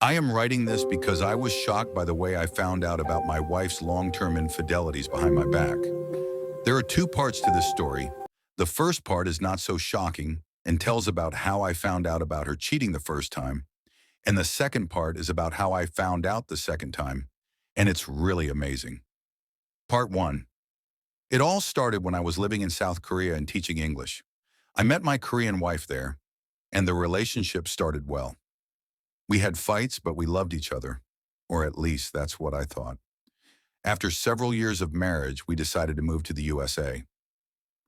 I am writing this because I was shocked by the way I found out about my wife's long-term infidelities behind my back. There are two parts to this story. The first part is not so shocking and tells about how I found out about her cheating the first time. And the second part is about how I found out the second time. And it's really amazing. Part 1. It all started when I was living in South Korea and teaching English. I met my Korean wife there, and the relationship started well. We had fights, but we loved each other. Or at least that's what I thought. After several years of marriage, we decided to move to the USA.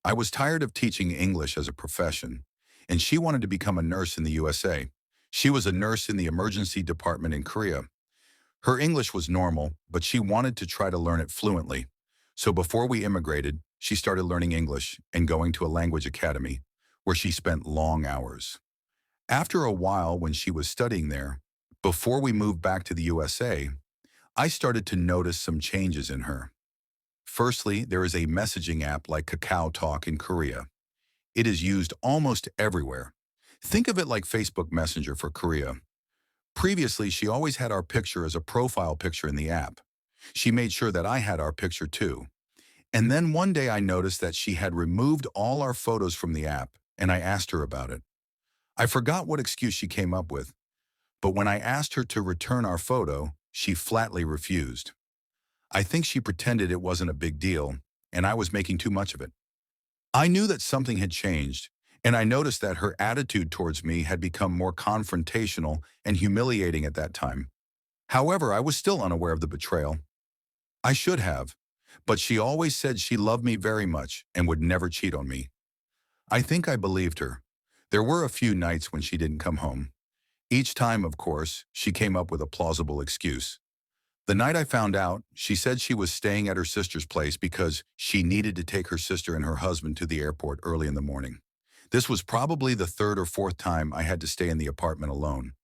I was tired of teaching English as a profession, and she wanted to become a nurse in the USA. She was a nurse in the emergency department in Korea. Her English was normal, but she wanted to try to learn it fluently. So before we immigrated, she started learning English and going to a language academy, where she spent long hours. After a while, when she was studying there, before we moved back to the USA, I started to notice some changes in her. Firstly, there is a messaging app like Kakao Talk in Korea. It is used almost everywhere. Think of it like Facebook Messenger for Korea. Previously, she always had our picture as a profile picture in the app. She made sure that I had our picture too. And then one day I noticed that she had removed all our photos from the app, and I asked her about it. I forgot what excuse she came up with, but when I asked her to return our photo, she flatly refused. I think she pretended it wasn't a big deal, and I was making too much of it. I knew that something had changed, and I noticed that her attitude towards me had become more confrontational and humiliating at that time. However, I was still unaware of the betrayal. I should have, but she always said she loved me very much and would never cheat on me. I think I believed her. There were a few nights when she didn't come home. Each time, of course, she came up with a plausible excuse. The night I found out, she said she was staying at her sister's place because she needed to take her sister and her husband to the airport early in the morning. This was probably the third or fourth time I had to stay in the apartment alone,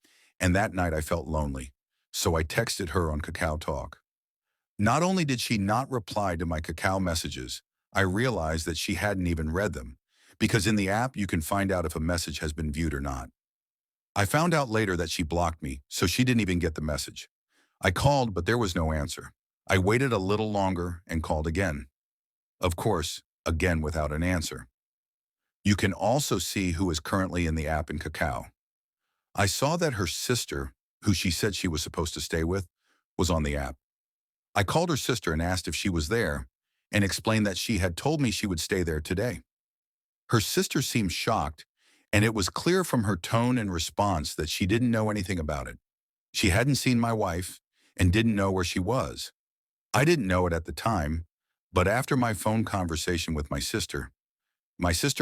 and that night I felt lonely, so I texted her on Kakao Talk. Not only did she not reply to my Kakao messages, I realized that she hadn't even read them, because in the app you can find out if a message has been viewed or not. I found out later that she blocked me, so she didn't even get the message. I called, but there was no answer. I waited a little longer and called again. Of course, again without an answer. You can also see who is currently in the app in Kakao. I saw that her sister, who she said she was supposed to stay with, was on the app. I called her sister and asked if she was there, and explained that she had told me she would stay there today. Her sister seemed shocked, and it was clear from her tone and response that she didn't know anything about it. She hadn't seen my wife and didn't know where she was. I didn't know it at the time, but after my phone conversation with my sister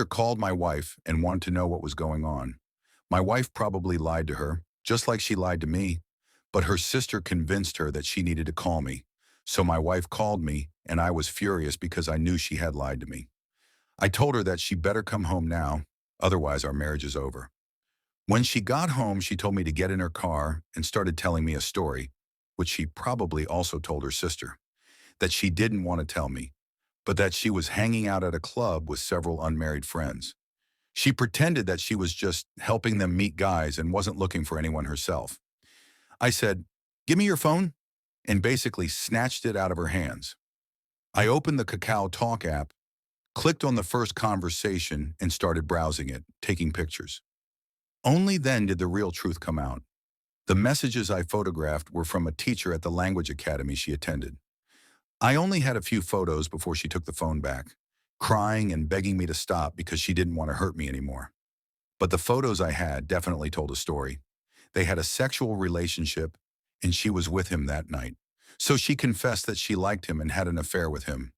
called my wife and wanted to know what was going on. My wife probably lied to her, just like she lied to me, but her sister convinced her that she needed to call me. So my wife called me, and I was furious because I knew she had lied to me. I told her that she better come home now, otherwise our marriage is over. When she got home, she told me to get in her car and started telling me a story, which she probably also told her sister, that she didn't want to tell me, but that she was hanging out at a club with several unmarried friends. She pretended that she was just helping them meet guys and wasn't looking for anyone herself. I said, "Give me your phone," and basically snatched it out of her hands. I opened the Kakao Talk app, clicked on the first conversation, and started browsing it, taking pictures. Only then did the real truth come out. The messages I photographed were from a teacher at the language academy she attended. I only had a few photos before she took the phone back, crying and begging me to stop because she didn't want to hurt me anymore. But the photos I had definitely told a story. They had a sexual relationship, and she was with him that night. So she confessed that she liked him and had an affair with him.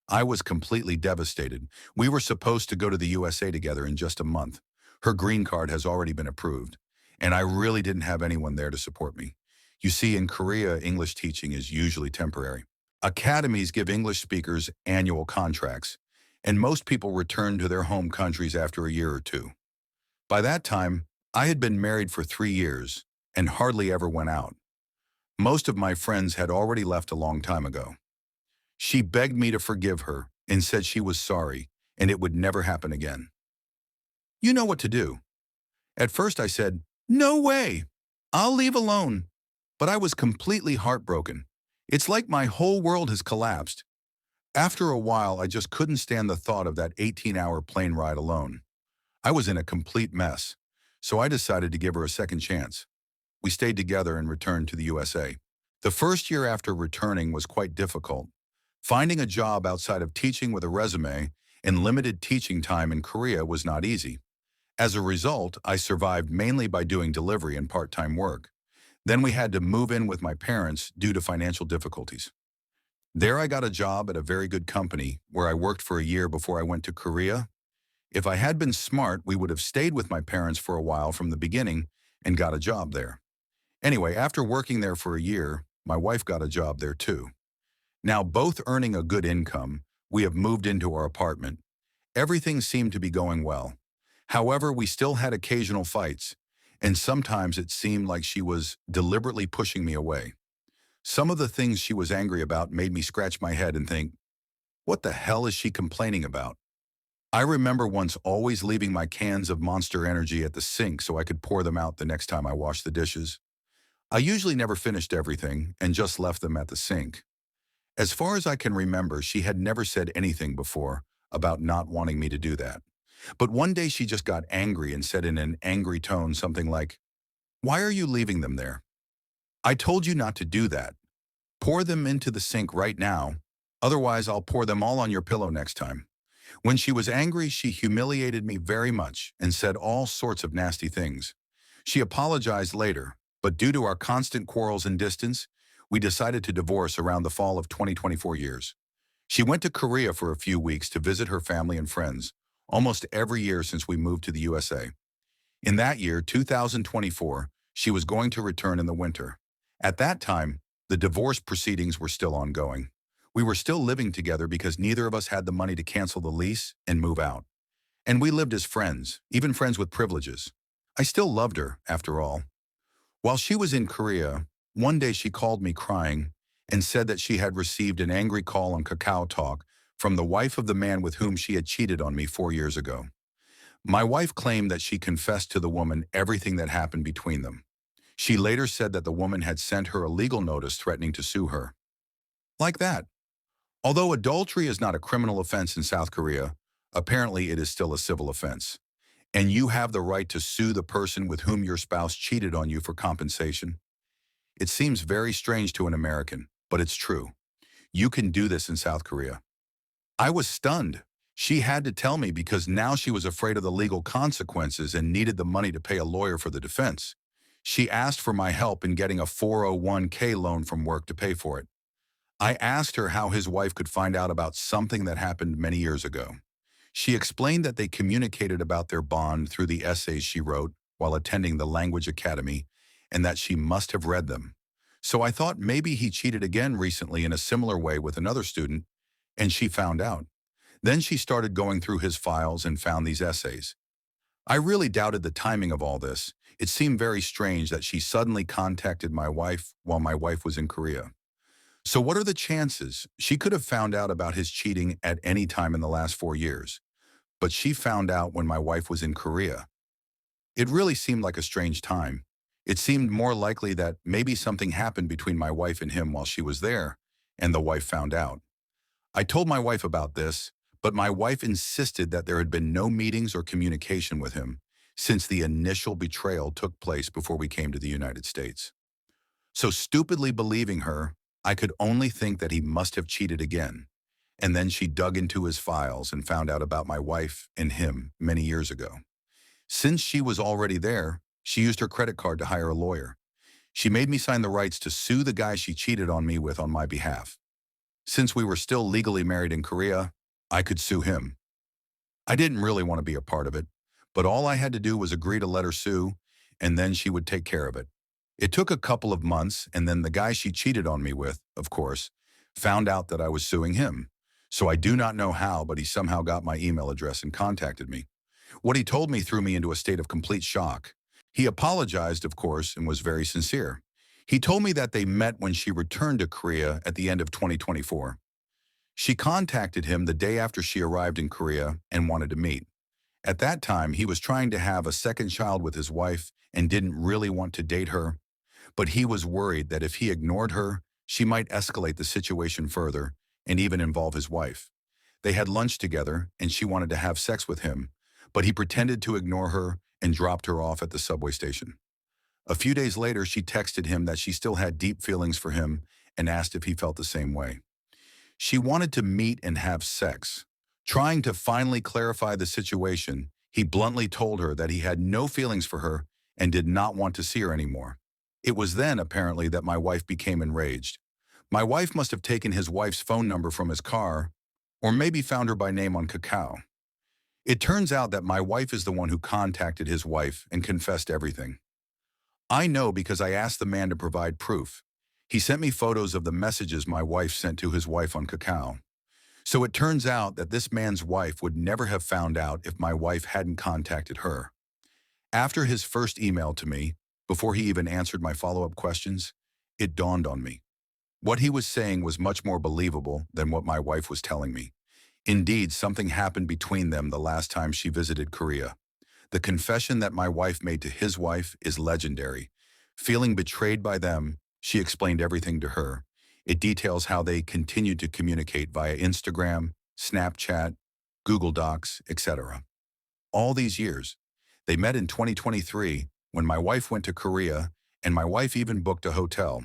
I was completely devastated. We were supposed to go to the USA together in just a month. Her green card has already been approved, and I really didn't have anyone there to support me. You see, in Korea, English teaching is usually temporary. Academies give English speakers annual contracts, and most people return to their home countries after a year or two. By that time, I had been married for 3 years and hardly ever went out. Most of my friends had already left a long time ago. She begged me to forgive her and said she was sorry and it would never happen again. You know what to do. At first I said, "No way." I'll leave alone. But I was completely heartbroken. It's like my whole world has collapsed. After a while, I just couldn't stand the thought of that 18-hour plane ride alone. I was in a complete mess, so I decided to give her a second chance. We stayed together and returned to the USA. The first year after returning was quite difficult. Finding a job outside of teaching with a resume and limited teaching time in Korea was not easy. As a result, I survived mainly by doing delivery and part-time work. Then we had to move in with my parents due to financial difficulties. There I got a job at a very good company where I worked for a year before I went to Korea. If I had been smart, we would have stayed with my parents for a while from the beginning and got a job there. Anyway, after working there for a year, my wife got a job there too. Now, both earning a good income, we have moved into our apartment. Everything seemed to be going well. However, we still had occasional fights, and sometimes it seemed like she was deliberately pushing me away. Some of the things she was angry about made me scratch my head and think, what the hell is she complaining about? I remember once always leaving my cans of Monster Energy at the sink so I could pour them out the next time I washed the dishes. I usually never finished everything and just left them at the sink. As far as I can remember, she had never said anything before about not wanting me to do that. But one day she just got angry and said in an angry tone something like, "Why are you leaving them there? I told you not to do that. Pour them into the sink right now. Otherwise, I'll pour them all on your pillow next time." When she was angry, she humiliated me very much and said all sorts of nasty things. She apologized later, but due to our constant quarrels and distance, we decided to divorce around the fall of 2024 years. She went to Korea for a few weeks to visit her family and friends, almost every year since we moved to the USA. In that year, 2024, she was going to return in the winter. At that time, the divorce proceedings were still ongoing. We were still living together because neither of us had the money to cancel the lease and move out. And we lived as friends, even friends with privileges. I still loved her, after all. While she was in Korea, one day she called me crying and said that she had received an angry call on Kakao Talk from the wife of the man with whom she had cheated on me 4 years ago. My wife claimed that she confessed to the woman everything that happened between them. She later said that the woman had sent her a legal notice threatening to sue her. Like that. Although adultery is not a criminal offense in South Korea, apparently it is still a civil offense. And you have the right to sue the person with whom your spouse cheated on you for compensation. It seems very strange to an American, but it's true. You can do this in South Korea. I was stunned. She had to tell me because now she was afraid of the legal consequences and needed the money to pay a lawyer for the defense. She asked for my help in getting a 401k loan from work to pay for it. I asked her how his wife could find out about something that happened many years ago. She explained that they communicated about their bond through the essays she wrote while attending the language academy and that she must have read them. So I thought maybe he cheated again recently in a similar way with another student, and she found out. Then she started going through his files and found these essays. I really doubted the timing of all this. It seemed very strange that she suddenly contacted my wife while my wife was in Korea. So what are the chances? She could have found out about his cheating at any time in the last 4 years, but she found out when my wife was in Korea. It really seemed like a strange time. It seemed more likely that maybe something happened between my wife and him while she was there, and the wife found out. I told my wife about this, but my wife insisted that there had been no meetings or communication with him since the initial betrayal took place before we came to the United States. So stupidly believing her, I could only think that he must have cheated again. And then she dug into his files and found out about my wife and him many years ago. Since she was already there, she used her credit card to hire a lawyer. She made me sign the rights to sue the guy she cheated on me with on my behalf. Since we were still legally married in Korea, I could sue him. I didn't really want to be a part of it, but all I had to do was agree to let her sue, and then she would take care of it. It took a couple of months, and then the guy she cheated on me with, of course, found out that I was suing him. So I do not know how, but he somehow got my email address and contacted me. What he told me threw me into a state of complete shock. He apologized, of course, and was very sincere. He told me that they met when she returned to Korea at the end of 2024. She contacted him the day after she arrived in Korea and wanted to meet. At that time, he was trying to have a second child with his wife and didn't really want to date her but he was worried that if he ignored her, she might escalate the situation further and even involve his wife. They had lunch together and she wanted to have sex with him, but he pretended to ignore her and dropped her off at the subway station. A few days later, she texted him that she still had deep feelings for him and asked if he felt the same way. She wanted to meet and have sex. Trying to finally clarify the situation, he bluntly told her that he had no feelings for her and did not want to see her anymore. It was then, apparently, that my wife became enraged. My wife must have taken his wife's phone number from his car, or maybe found her by name on Kakao. It turns out that my wife is the one who contacted his wife and confessed everything. I know because I asked the man to provide proof. He sent me photos of the messages my wife sent to his wife on Kakao. So it turns out that this man's wife would never have found out if my wife hadn't contacted her. After his first email to me, before he even answered my follow-up questions, it dawned on me. What he was saying was much more believable than what my wife was telling me. Indeed, something happened between them the last time she visited Korea. The confession that my wife made to his wife is legendary. Feeling betrayed by them, she explained everything to her. It details how they continued to communicate via Instagram, Snapchat, Google Docs, etc. All these years. They met in 2023 when my wife went to Korea, and my wife even booked a hotel.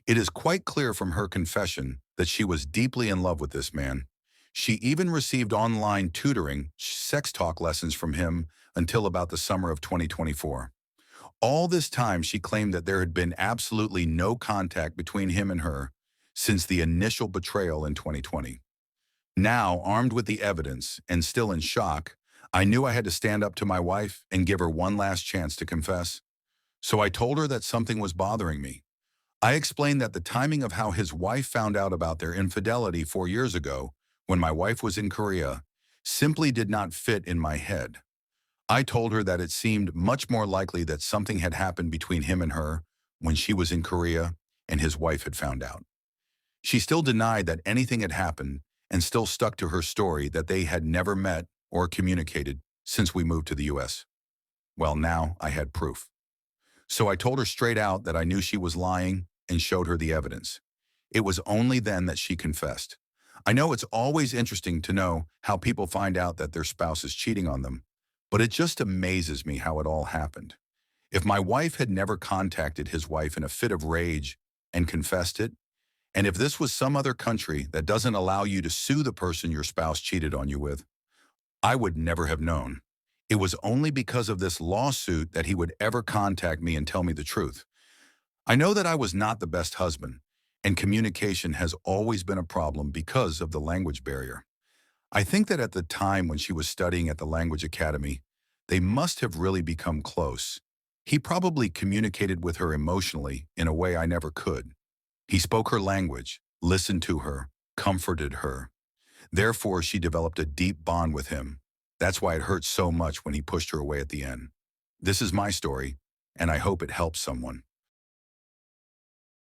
It is quite clear from her confession that she was deeply in love with this man. She even received online tutoring, sex talk lessons from him until about the summer of 2024. All this time, she claimed that there had been absolutely no contact between him and her since the initial betrayal in 2020. Now, armed with the evidence and still in shock, I knew I had to stand up to my wife and give her one last chance to confess. So I told her that something was bothering me. I explained that the timing of how his wife found out about their infidelity 4 years ago, when my wife was in Korea, simply did not fit in my head. I told her that it seemed much more likely that something had happened between him and her when she was in Korea and his wife had found out. She still denied that anything had happened and still stuck to her story that they had never met or communicated since we moved to the US. Well, now I had proof. So I told her straight out that I knew she was lying and showed her the evidence. It was only then that she confessed. I know it's always interesting to know how people find out that their spouse is cheating on them, but it just amazes me how it all happened. If my wife had never contacted his wife in a fit of rage and confessed it, and if this was some other country that doesn't allow you to sue the person your spouse cheated on you with, I would never have known. It was only because of this lawsuit that he would ever contact me and tell me the truth. I know that I was not the best husband, and communication has always been a problem because of the language barrier. I think that at the time when she was studying at the language academy, they must have really become close. He probably communicated with her emotionally in a way I never could. He spoke her language, listened to her, comforted her. Therefore, she developed a deep bond with him. That's why it hurt so much when he pushed her away at the end. This is my story, and I hope it helps someone.